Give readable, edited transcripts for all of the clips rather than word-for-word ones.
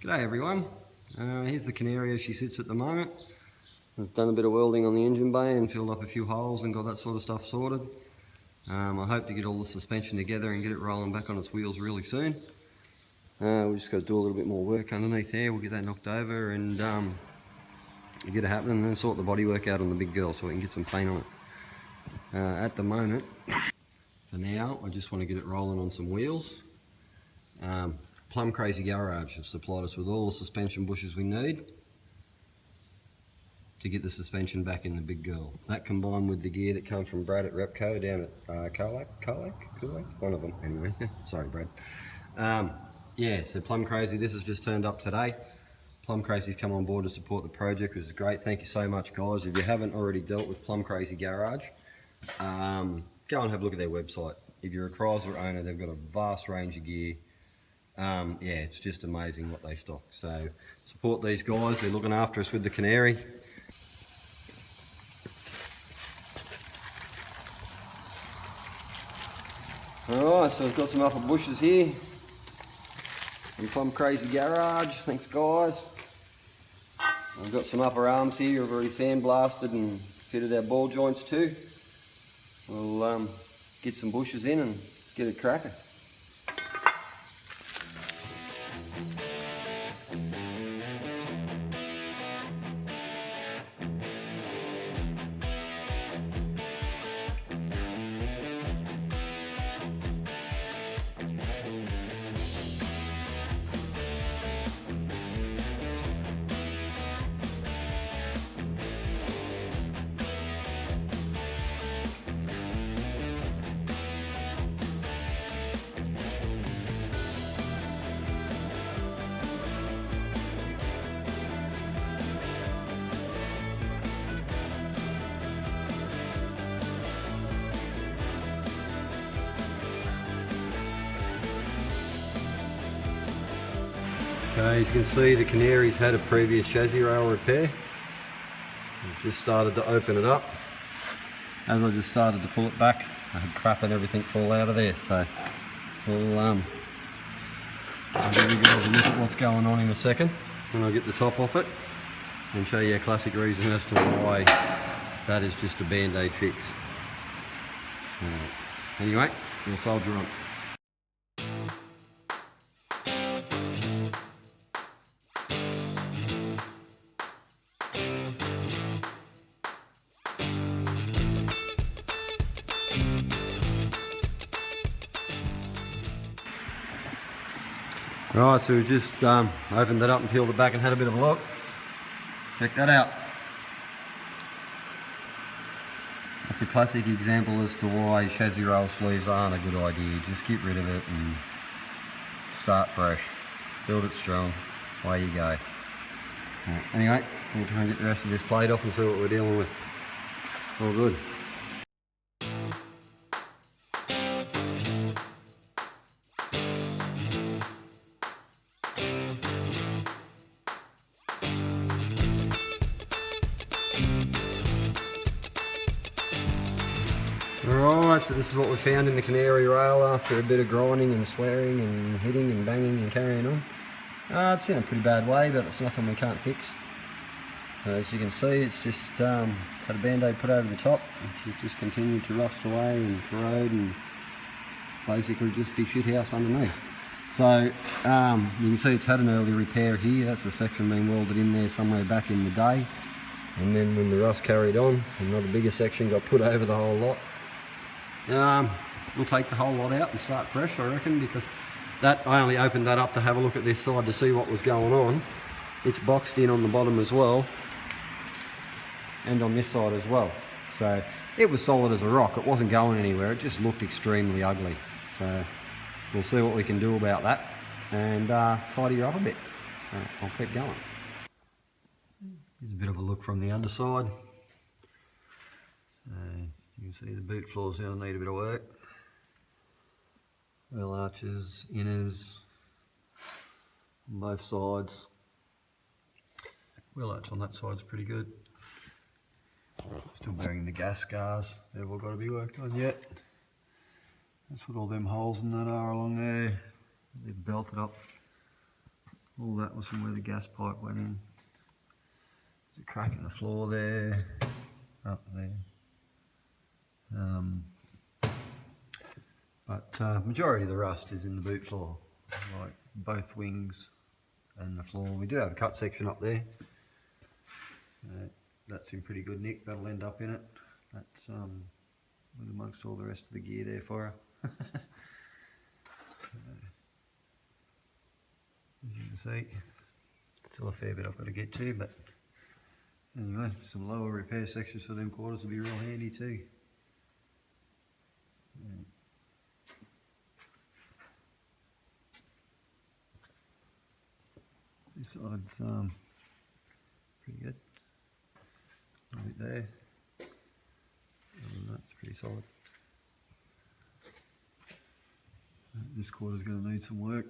G'day everyone, here's the Canary as she sits at the moment. I've done a bit of welding on the engine bay and filled up a few holes and got that sort of stuff sorted. I hope to get all the suspension together and get it rolling back on its wheels really soon. We've just got to do a little bit more work underneath there. We'll get that knocked over and get it happening and then sort the bodywork out on the big girl so we can get some paint on it. At the moment, for now, I just want to get it rolling on some wheels. Plum Crazy Garage have supplied us with all the suspension bushes we need to get the suspension back in the big girl. That combined with the gear that comes from Brad at Repco down at Kulak, one of them anyway. Sorry Brad. Yeah, so Plum Crazy, this has just turned up today. Plum Crazy's come on board to support the project, which is great. Thank you so much guys. If you haven't already dealt with Plum Crazy Garage, go and have a look at their website. If you're a Chrysler owner, they've got a vast range of gear. Yeah, it's just amazing what they stock. So support these guys, they're looking after us with the Canary. Alright, so we've got some upper bushes here in Plum Crazy Garage, thanks guys. I've got some upper arms here I've already sandblasted and fitted our ball joints to. We'll get some bushes in and get it cracking. Okay, as you can see, the Canary's had a previous chassis rail repair. I've just started to open it up. As I just started to pull it back, I had crap and everything fall out of there. So I'll give you guys a look at what's going on in a second when I get the top off it and show you a classic reason as to why that is just a band-aid fix. Anyway, we'll soldier on. Right, so we've just opened that up and peeled it back and had a bit of a look. Check that out. That's a classic example as to why chassis rail sleeves aren't a good idea. Just get rid of it and start fresh. Build it strong. Away you go. Anyway, we'll try and get the rest of this plate off and see what we're dealing with. All good. Alright, so this is what we found in the Canary rail after a bit of grinding and swearing and hitting and banging and carrying on. It's in a pretty bad way, but it's nothing we can't fix. As you can see, it's just had a band-aid put over the top, which has just continued to rust away and corrode and basically just be shit house underneath. So you can see it's had an early repair here. That's a section being welded in there somewhere back in the day, and then when the rust carried on, another bigger section got put over the whole lot. We'll take the whole lot out and start fresh, I reckon, because I only opened that up to have a look at this side to see what was going on. It's boxed in on the bottom as well and on this side as well, so it was solid as a rock. It wasn't going anywhere, it just looked extremely ugly. So we'll see what we can do about that and tidy her up a bit. So I'll keep going. Here's a bit of a look from the underside. So you can see the boot floors now need a bit of work. Wheel arches, inners on both sides. Wheel arch on that side's pretty good. Still bearing the gas scars, they've all got to be worked on yet. That's what all them holes in that are along there. They've belted up all that was from where the gas pipe went in. There's a crack in the floor there, up there. But majority of the rust is in the boot floor, like both wings and the floor. We do have a cut section up there. That's in pretty good nick. That'll end up in it. That's with amongst all the rest of the gear there for her. As you can see, still a fair bit I've got to get to, but anyway, some lower repair sections for them quarters will be real handy too. This side's pretty good. A bit there. That's pretty solid. This quarter's going to need some work,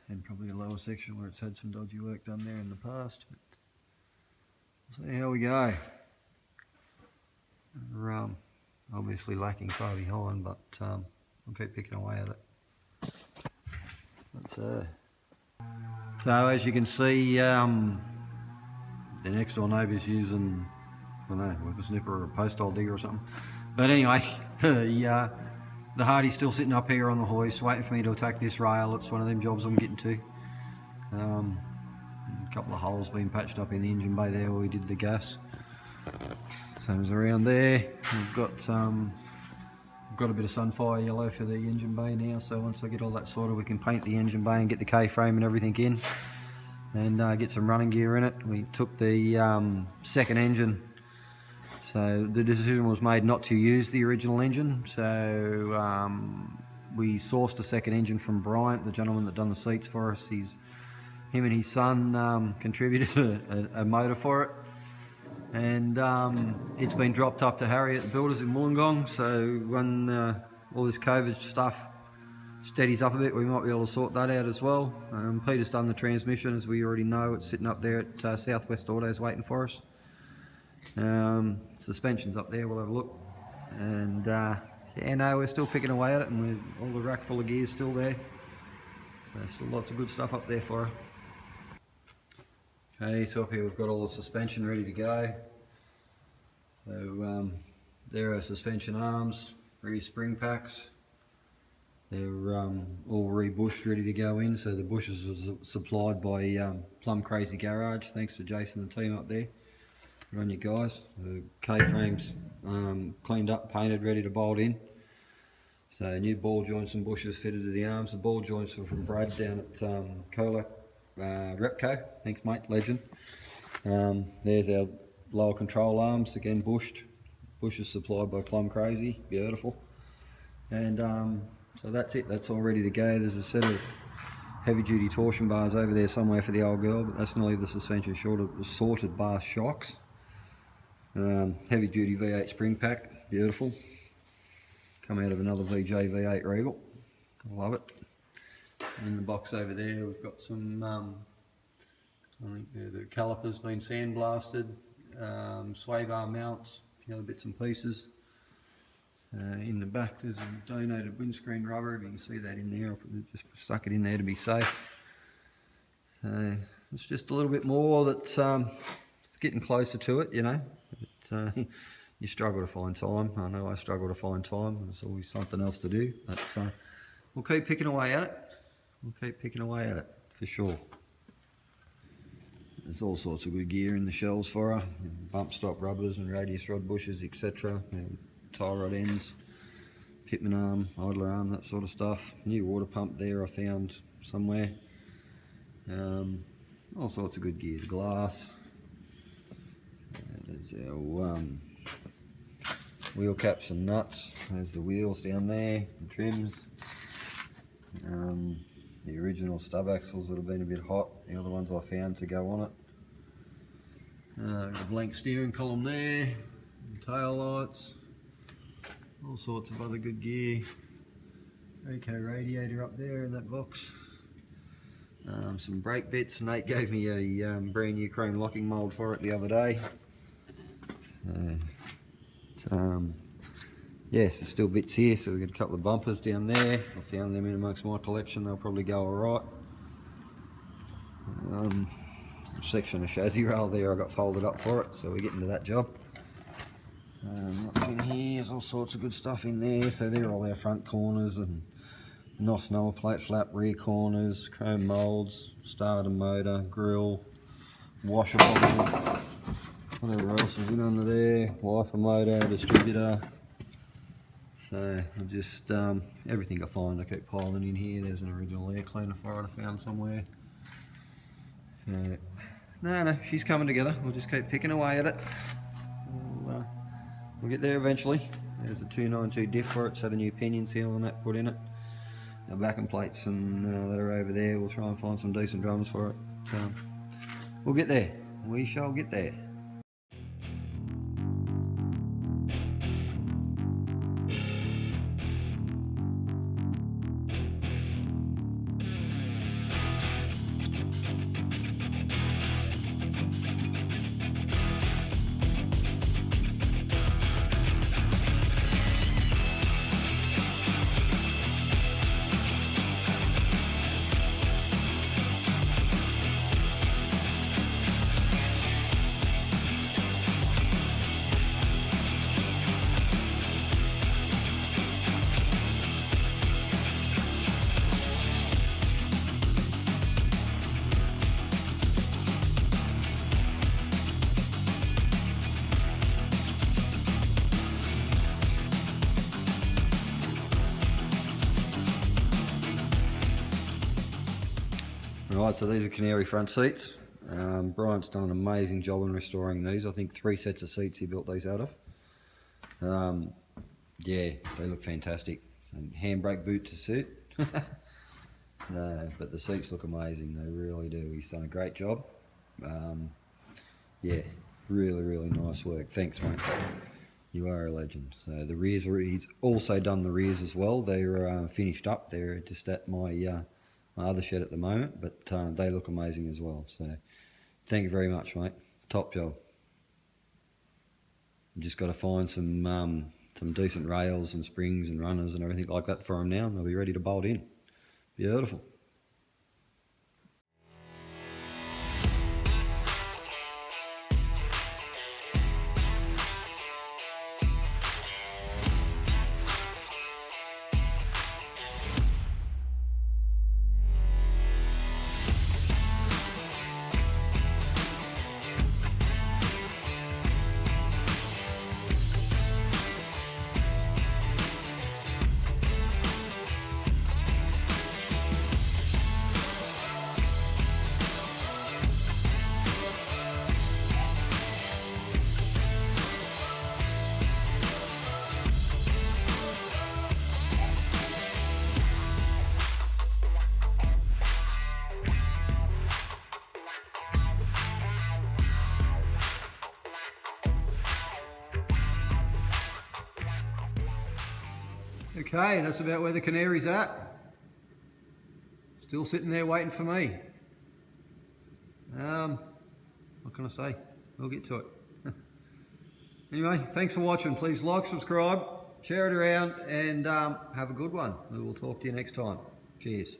and probably a lower section where it's had some dodgy work done there in the past. But we'll see how we go. We're obviously lacking far behind, but we'll keep picking away at it. So as you can see, the next door neighbour's using, I don't know, whip snipper or a post hole digger or something. But anyway, the Hardy's still sitting up here on the hoist, waiting for me to attack this rail. It's one of them jobs I'm getting to. A couple of holes being patched up in the engine bay there where we did the gas. Same as around there. We've got a bit of sunfire yellow for the engine bay now, so once I get all that sorted we can paint the engine bay and get the K-frame and everything in, and get some running gear in it. We took the second engine, so the decision was made not to use the original engine, so we sourced a second engine from Bryant, the gentleman that done the seats for us. Him and his son contributed a motor for it, and it's been dropped up to Harry at the builders in Wollongong, so when all this COVID stuff steadies up a bit we might be able to sort that out as well. Peter's done the transmission, as we already know. It's sitting up there at Southwest Autos waiting for us. Suspension's up there, we'll have a look. And yeah, no, we're still picking away at it, and all the rack full of gear's still there, so still lots of good stuff up there for her. Okay, so up here we've got all the suspension ready to go. So there are suspension arms, spring packs. They're all rebushed, ready to go in. So the bushes are supplied by Plum Crazy Garage. Thanks to Jason and the team up there. Good on you guys. The K-frames cleaned up, painted, ready to bolt in. So new ball joints and bushes fitted to the arms. The ball joints are from Brad down at Colac Repco. Thanks mate, legend. There's our lower control arms, again bushed. Bushes supplied by Plum Crazy, beautiful. And so that's it, that's all ready to go. There's a set of heavy duty torsion bars over there somewhere for the old girl, but that's not the suspension sorted bar shocks. Heavy duty V8 spring pack, beautiful. Come out of another VJ V8 Regal, I love it. In the box over there we've got some, I think the calipers been sandblasted, sway bar mounts, a few other bits and pieces. In the back there's a donated windscreen rubber, if you can see that in there. I'll just stuck it in there to be safe. It's just a little bit more that's it's getting closer to it, you know. You struggle to find time. I know I struggle to find time. There's always something else to do, but we'll keep picking away at it. We'll keep picking away at it for sure. There's all sorts of good gear in the shells for her, bump stop rubbers and radius rod bushes, etc. Tie rod ends, pitman arm, idler arm, that sort of stuff. New water pump there I found somewhere. All sorts of good gear. Glass. There's our wheel caps and nuts. There's the wheels down there, the trims. The original stub axles that have been a bit hot, the other ones I found to go on it. Got a blank steering column there, tail lights, all sorts of other good gear. OK radiator up there in that box. Some brake bits. Nate gave me a brand new chrome locking mould for it the other day. Yes, there's still bits here, so we've got a couple of bumpers down there. I found them in amongst my collection, they'll probably go alright. Section of chassis rail there I got folded up for it, so we're getting to that job. What's in here is all sorts of good stuff in there. So they're all our front corners and NOS number plate flap, rear corners, chrome moulds, starter motor, grill, washer bottle, whatever else is in under there, wiper motor, distributor. So I just, everything I find I keep piling in here. There's an original air cleaner for it I found somewhere. So, no, she's coming together. We'll just keep picking away at it. We'll get there eventually. There's a 292 diff for it, so the new pinion seal and that put in it. Our backing plates and that are over there. We'll try and find some decent drums for it. So we'll get there. We shall get there. Right, so these are Canary front seats. Brian's done an amazing job in restoring these. I think 3 sets of seats he built these out of. Yeah, they look fantastic. And handbrake boot to suit. No, but the seats look amazing, they really do. He's done a great job. Yeah, really nice work. Thanks, mate. You are a legend. So the rears, he's also done the rears as well. They're finished up. They're just at my my other shed at the moment, but they look amazing as well. So thank you very much, mate. Top job. Just got to find some decent rails and springs and runners and everything like that for them now, and they'll be ready to bolt in. Beautiful. Okay, that's about where the Canary's at. Still sitting there waiting for me. What can I say? We'll get to it. Anyway, thanks for watching. Please like, subscribe, share it around, and have a good one. We will talk to you next time. Cheers.